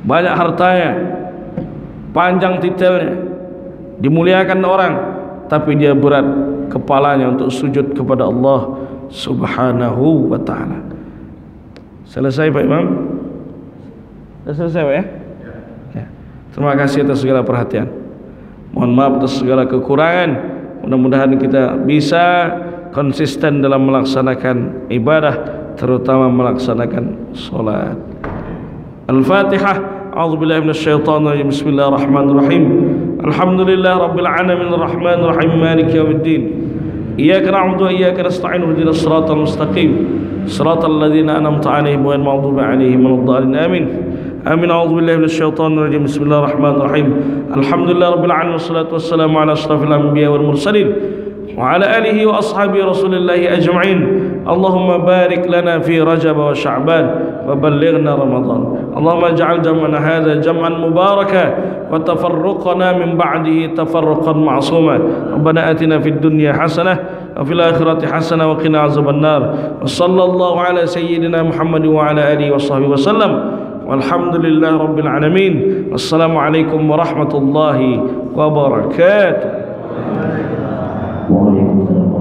banyak hartanya, panjang titelnya, dimuliakan orang, tapi dia berat kepalanya untuk sujud kepada Allah Subhanahu wa ta'ala. Selesai Pak Imam? Selesai Pak ya? Ya. Terima kasih atas segala perhatian. Mohon maaf atas segala kekurangan. Mudah-mudahan kita bisa konsisten dalam melaksanakan ibadah, terutama melaksanakan salat. Al-Fatihah. A'udzubillahi minasyaitonirrajim. Bismillahirrahmanirrahim. Alhamdulillahirabbil alamin arrahmanir rahim maliki yaumiddin. Iyyaka na'budu wa iyyaka nasta'in ihdinas siratal mustaqim. Siratal ladzina an'amta 'alaihim ghairil maghdubi 'alaihim waladdallin. Amin. Amin. A'udzubillahi minasyaitonirrajim. Bismillahirrahmanirrahim. Alhamdulillahirabbil alamin wassalatu wassalamu ala asyrafil anbiya'i wal mursalin wa ala alihi wa ashabi rasulillahi ajma'in. Allahumma barik lana fi Rajab wa Sya'ban wa ballighna Ramadan. Allahumma ij'al jam'ana hadha jam'an mubaraka wa tafarruqana min ba'dihi tafarruqan ma'suma. Rabbana atina fid dunya hasanah wa fil akhirati hasanah wa qina azaban nar. Wa sallallahu ala sayyidina Muhammad wa ala alihi wa sahbihi wa sallam. Walhamdulillahi rabbil alamin. Wassalamualaikum warahmatullahi wabarakatuh. Waalaikumsalam.